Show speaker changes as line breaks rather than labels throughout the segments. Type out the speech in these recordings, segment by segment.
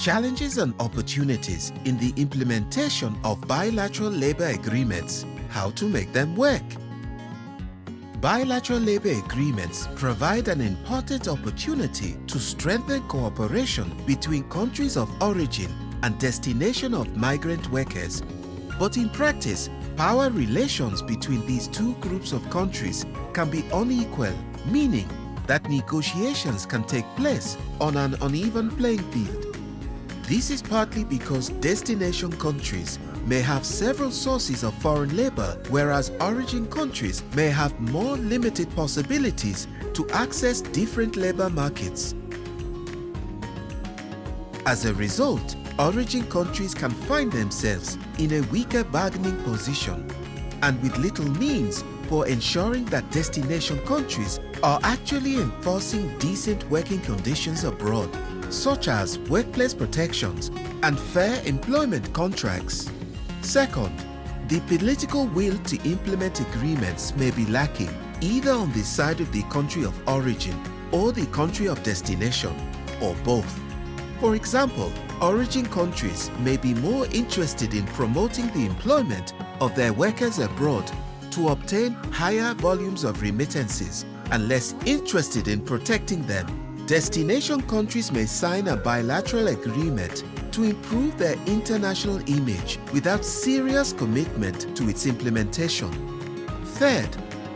Challenges and opportunities in the implementation of bilateral labor agreements. How to make them work. Bilateral labor agreements provide an important opportunity to strengthen cooperation between countries of origin and destination of migrant workers. But in practice, power relations between these two groups of countries can be unequal, meaning that negotiations can take place on an uneven playing field. This is partly because destination countries may have several sources of foreign labor, whereas origin countries may have more limited possibilities to access different labor markets. As a result, origin countries can find themselves in a weaker bargaining position and with little means for ensuring that destination countries are actually enforcing decent working conditions abroad, such as workplace protections and fair employment contracts. Second, the political will to implement agreements may be lacking either on the side of the country of origin or the country of destination, or both. For example, origin countries may be more interested in promoting the employment of their workers abroad to obtain higher volumes of remittances and less interested in protecting them. Destination countries may sign a bilateral agreement to improve their international image without serious commitment to its implementation. Third,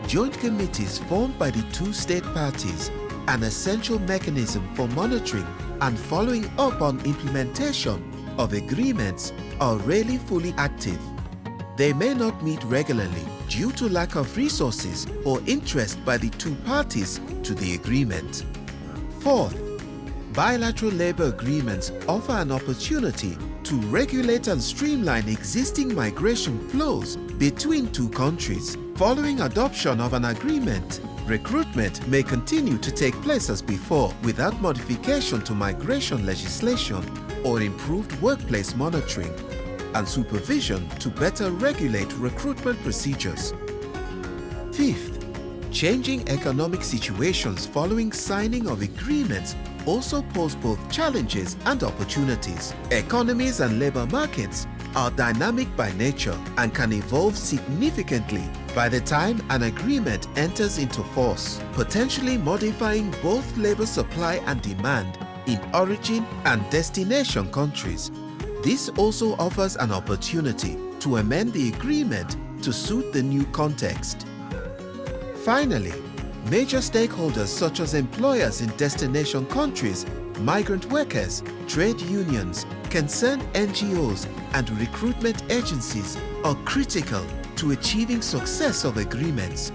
joint committees formed by the two state parties, an essential mechanism for monitoring and following up on implementation of agreements, are rarely fully active. They may not meet regularly due to lack of resources or interest by the two parties to the agreement. Fourth, bilateral labor agreements offer an opportunity to regulate and streamline existing migration flows between two countries. Following adoption of an agreement, recruitment may continue to take place as before without modification to migration legislation or improved workplace monitoring and supervision to better regulate recruitment procedures. Fifth, changing economic situations following signing of agreements also pose both challenges and opportunities. Economies and labor markets are dynamic by nature and can evolve significantly by the time an agreement enters into force, potentially modifying both labor supply and demand in origin and destination countries. This also offers an opportunity to amend the agreement to suit the new context. Finally, major stakeholders such as employers in destination countries, migrant workers, trade unions, concerned NGOs, and recruitment agencies are critical to achieving success of agreements.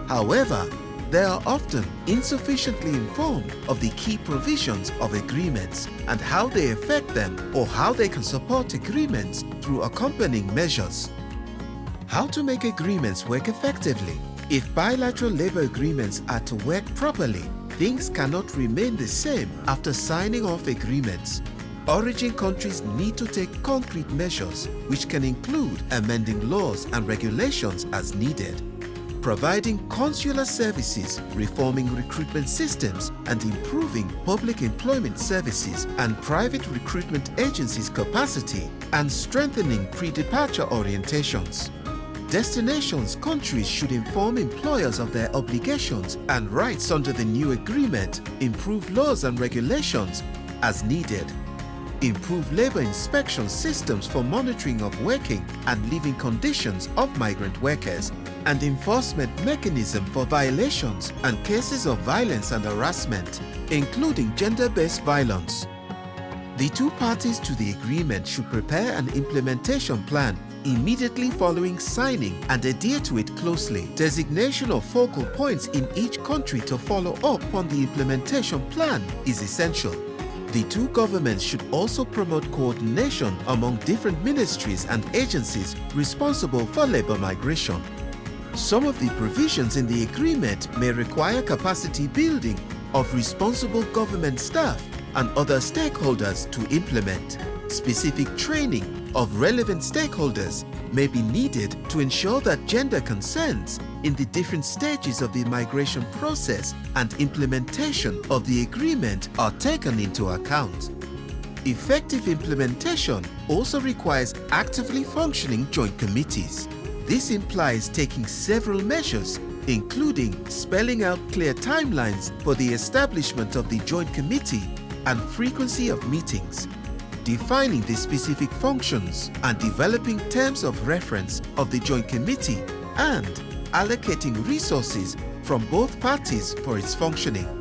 However, they are often insufficiently informed of the key provisions of agreements and how they affect them or how they can support agreements through accompanying measures. How to make agreements work effectively? If bilateral labor agreements are to work properly, things cannot remain the same after signing off agreements. Origin countries need to take concrete measures, which can include amending laws and regulations as needed, providing consular services, reforming recruitment systems, and improving public employment services and private recruitment agencies' capacity, and strengthening pre-departure orientations. Destinations countries should inform employers of their obligations and rights under the new agreement, improve laws and regulations as needed, improve labor inspection systems for monitoring of working and living conditions of migrant workers, and enforcement mechanism for violations and cases of violence and harassment, including gender-based violence. The two parties to the agreement should prepare an implementation plan immediately following signing and adhere to it closely. Designation of focal points in each country to follow up on the implementation plan is essential. The two governments should also promote coordination among different ministries and agencies responsible for labor migration. Some of the provisions in the agreement may require capacity building of responsible government staff and other stakeholders to implement. Specific training of relevant stakeholders may be needed to ensure that gender concerns in the different stages of the migration process and implementation of the agreement are taken into account. Effective implementation also requires actively functioning joint committees. This implies taking several measures, including spelling out clear timelines for the establishment of the joint committee and frequency of meetings, defining the specific functions and developing terms of reference of the joint committee, and allocating resources from both parties for its functioning.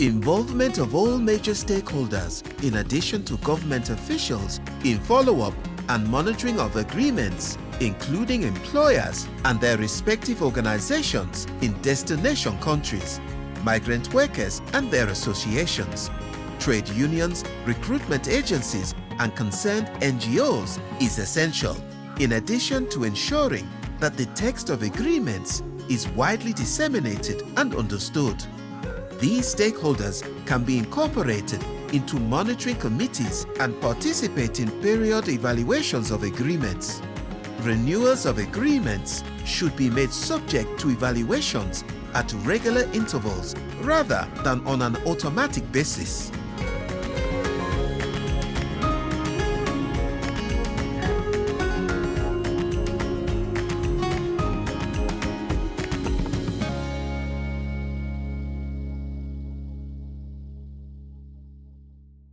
Involvement of all major stakeholders, in addition to government officials, in follow-up and monitoring of agreements, including employers and their respective organizations in destination countries, migrant workers and their associations, trade unions, recruitment agencies, and concerned NGOs is essential, in addition to ensuring that the text of agreements is widely disseminated and understood. These stakeholders can be incorporated into monitoring committees and participate in period evaluations of agreements. Renewals of agreements should be made subject to evaluations at regular intervals rather than on an automatic basis.